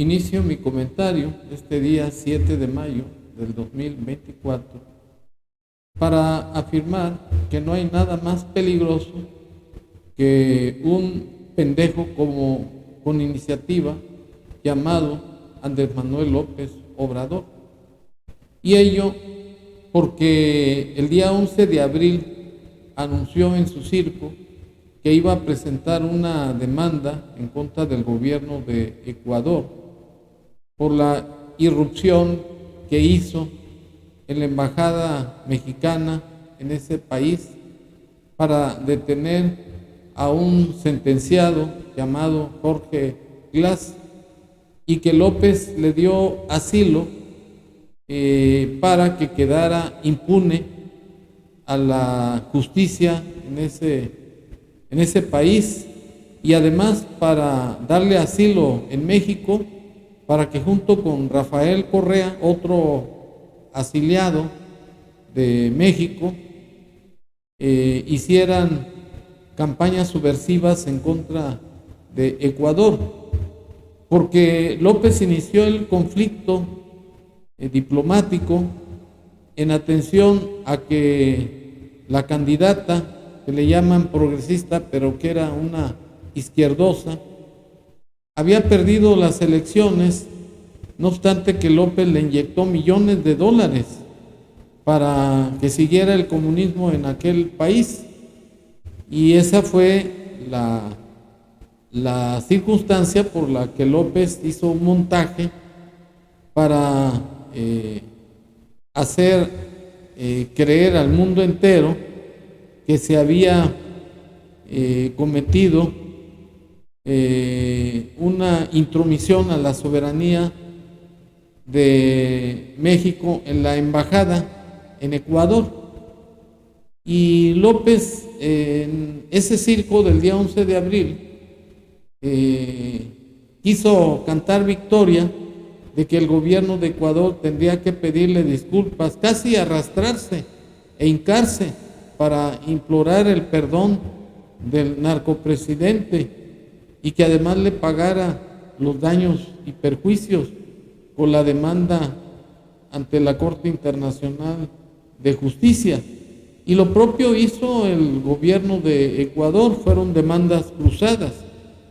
Inicio mi comentario este día 7 de mayo del 2024 para afirmar que no hay nada más peligroso que un pendejo con iniciativa llamado Andrés Manuel López Obrador. Y ello porque el día 11 de abril anunció en su circo que iba a presentar una demanda en contra del gobierno de Ecuador por la irrupción que hizo en la embajada mexicana en ese país para detener a un sentenciado llamado Jorge Glass, y que López le dio asilo para que quedara impune a la justicia en ese país, y además para darle asilo en México para que junto con Rafael Correa, otro asiliado de México, hicieran campañas subversivas en contra de Ecuador, porque López inició el conflicto diplomático en atención a que la candidata, que le llaman progresista, pero que era una izquierdosa, había perdido las elecciones, no obstante que López le inyectó millones de dólares para que siguiera el comunismo en aquel país. Y esa fue la circunstancia por la que López hizo un montaje para hacer creer al mundo entero que se había cometido una intromisión a la soberanía de México en la embajada en Ecuador. Y López, en ese circo del día 11 de abril, quiso cantar victoria de que el gobierno de Ecuador tendría que pedirle disculpas, casi arrastrarse e hincarse para implorar el perdón del narcopresidente, y que además le pagara los daños y perjuicios con la demanda ante la Corte Internacional de Justicia. Y lo propio hizo el gobierno de Ecuador, fueron demandas cruzadas,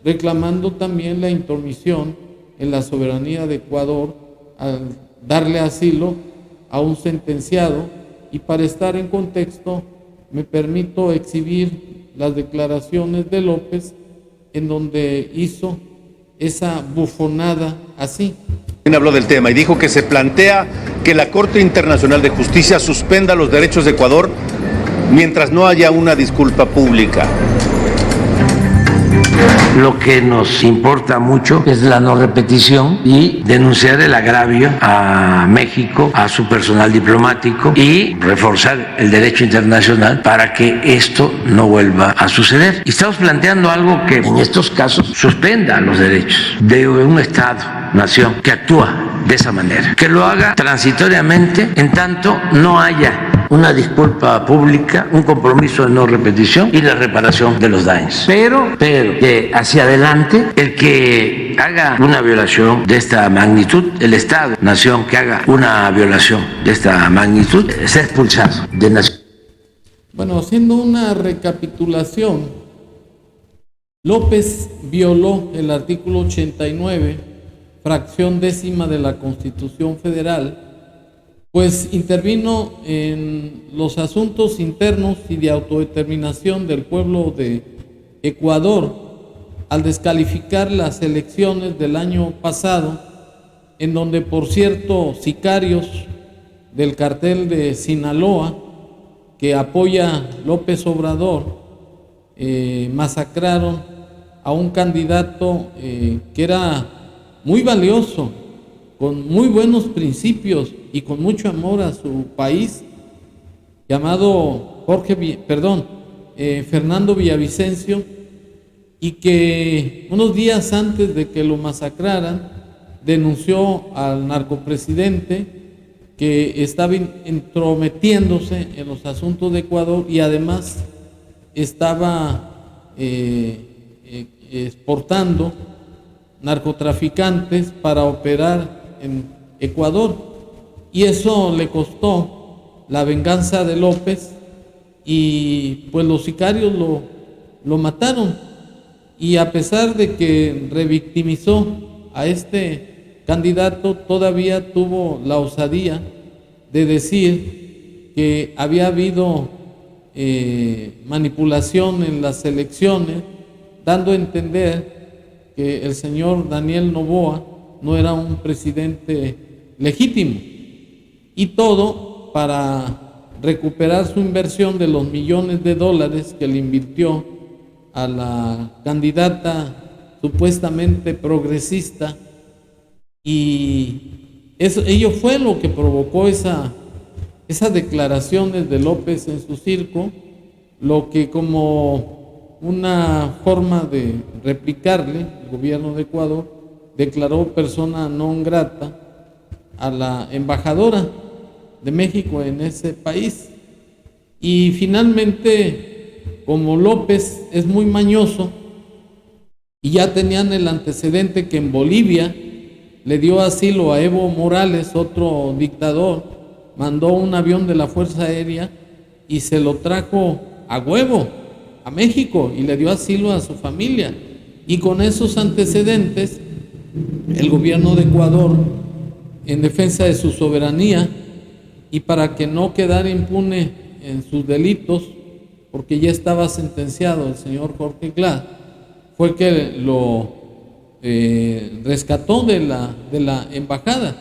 reclamando también la intromisión en la soberanía de Ecuador al darle asilo a un sentenciado. Y para estar en contexto, me permito exhibir las declaraciones de López, en donde hizo esa bufonada así. Habló del tema y dijo que se plantea que la Corte Internacional de Justicia suspenda los derechos de Ecuador mientras no haya una disculpa pública. Lo que nos importa mucho es la no repetición y denunciar el agravio a México, a su personal diplomático, y reforzar el derecho internacional para que esto no vuelva a suceder. Y estamos planteando algo que en estos casos suspenda los derechos de un Estado-nación que actúa de esa manera, que lo haga transitoriamente en tanto no haya una disculpa pública, un compromiso de no repetición y la reparación de los daños. Pero que hacia adelante, el que haga una violación de esta magnitud, el Estado-nación que haga una violación de esta magnitud, sea expulsado de nación. Bueno, haciendo una recapitulación, López violó el artículo 89, fracción décima de la Constitución Federal, pues intervino en los asuntos internos y de autodeterminación del pueblo de Ecuador al descalificar las elecciones del año pasado, en donde, por cierto, sicarios del cartel de Sinaloa, que apoya López Obrador, masacraron a un candidato que era muy valioso, con muy buenos principios y con mucho amor a su país, llamado Fernando Villavicencio, y que unos días antes de que lo masacraran denunció al narcopresidente que estaba entrometiéndose en los asuntos de Ecuador, y además estaba exportando narcotraficantes para operar en Ecuador, y eso le costó la venganza de López, y pues los sicarios lo mataron. Y a pesar de que revictimizó a este candidato, todavía tuvo la osadía de decir que había habido manipulación en las elecciones, dando a entender que el señor Daniel Noboa no era un presidente legítimo, y todo para recuperar su inversión de los millones de dólares que le invirtió a la candidata supuestamente progresista. Y ello fue lo que provocó esas declaraciones de López en su circo, lo que, como una forma de replicarle, el gobierno de Ecuador declaró persona non grata a la embajadora de México en ese país. Y finalmente, como López es muy mañoso, y ya tenían el antecedente que en Bolivia le dio asilo a Evo Morales, otro dictador, mandó un avión de la Fuerza Aérea y se lo trajo a huevo a México y le dio asilo a su familia. Y con esos antecedentes, el gobierno de Ecuador, en defensa de su soberanía y para que no quedara impune en sus delitos, porque ya estaba sentenciado el señor Jorge Glad, fue que lo rescató de la embajada.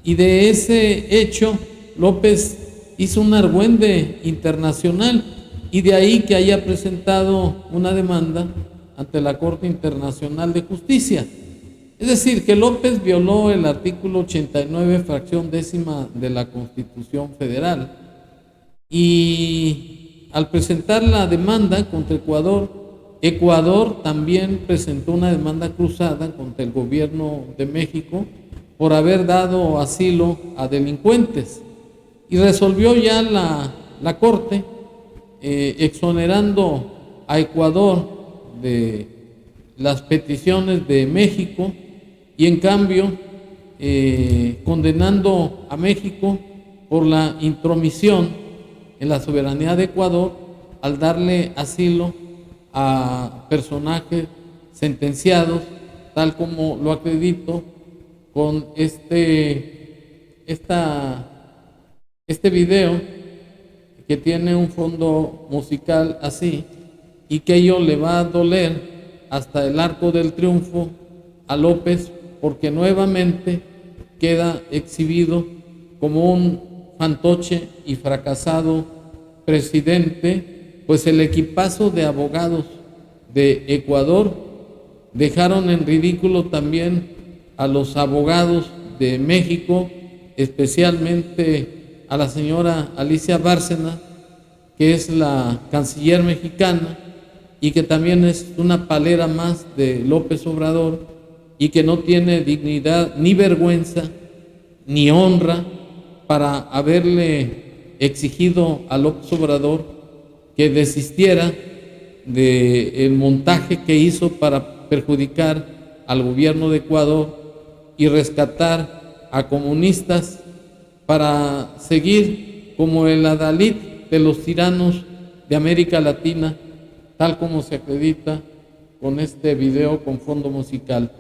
Y de ese hecho López hizo un argüende internacional, y de ahí que haya presentado una demanda ante la Corte Internacional de Justicia. Es decir, que López violó el artículo 89, fracción 10ª de la Constitución Federal, y al presentar la demanda contra Ecuador también presentó una demanda cruzada contra el gobierno de México por haber dado asilo a delincuentes, y resolvió ya la Corte exonerando a Ecuador de las peticiones de México, y en cambio condenando a México por la intromisión en la soberanía de Ecuador al darle asilo a personajes sentenciados, tal como lo acredito con este video, que tiene un fondo musical así, y que ello le va a doler hasta el Arco del Triunfo a López, porque nuevamente queda exhibido como un fantoche y fracasado presidente, pues el equipazo de abogados de Ecuador dejaron en ridículo también a los abogados de México, especialmente a la señora Alicia Bárcena, que es la canciller mexicana y que también es una palera más de López Obrador, y que no tiene dignidad, ni vergüenza, ni honra para haberle exigido a López Obrador que desistiera del montaje que hizo para perjudicar al gobierno de Ecuador y rescatar a comunistas para seguir como el adalid de los tiranos de América Latina, tal como se acredita con este video con fondo musical.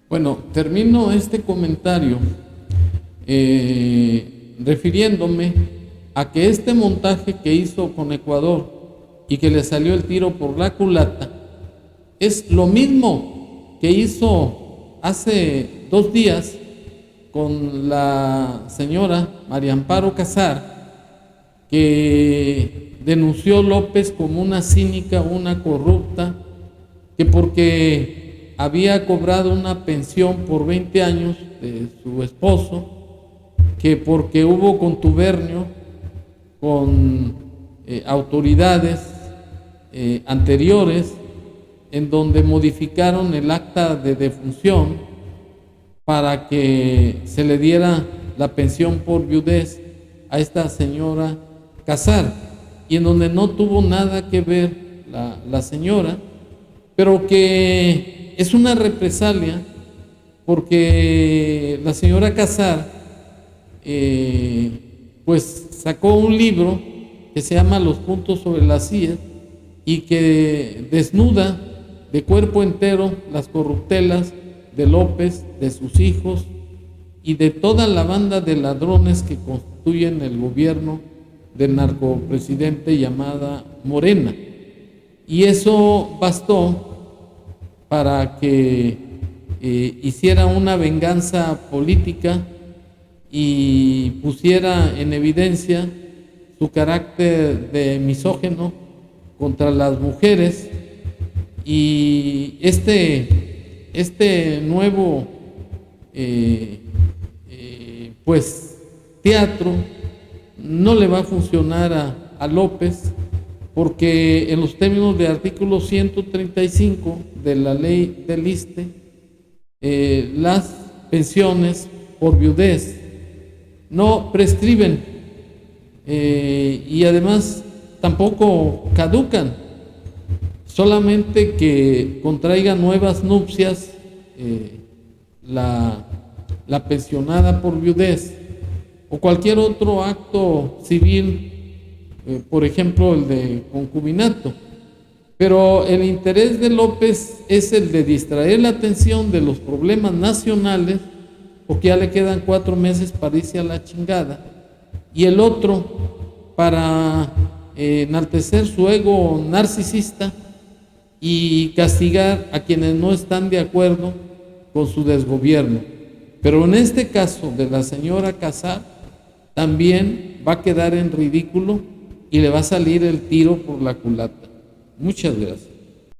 Bueno, termino este comentario refiriéndome a que este montaje que hizo con Ecuador y que le salió el tiro por la culata es lo mismo que hizo hace 2 días con la señora María Amparo Casar, que denunció López como una cínica, una corrupta, que porque había cobrado una pensión por 20 años de su esposo, que porque hubo contubernio con autoridades anteriores, en donde modificaron el acta de defunción para que se le diera la pensión por viudez a esta señora Casar, y en donde no tuvo nada que ver la señora, pero que es una represalia porque la señora Casar pues sacó un libro que se llama Los puntos sobre las IES y que desnuda de cuerpo entero las corruptelas de López, de sus hijos y de toda la banda de ladrones que constituyen el gobierno del narcopresidente llamada Morena. Y eso bastó para que hiciera una venganza política y pusiera en evidencia su carácter de misógino contra las mujeres. Y este nuevo pues teatro no le va a funcionar a López, porque en los términos del artículo 135 de la ley del ISSSTE, las pensiones por viudez no prescriben y además tampoco caducan, solamente que contraiga nuevas nupcias la pensionada por viudez o cualquier otro acto civil, por ejemplo el de concubinato. Pero el interés de López es el de distraer la atención de los problemas nacionales, porque ya le quedan 4 meses para irse a la chingada, y el otro para enaltecer su ego narcisista y castigar a quienes no están de acuerdo con su desgobierno. Pero en este caso de la señora Casar, también va a quedar en ridículo y le va a salir el tiro por la culata. Muchas gracias.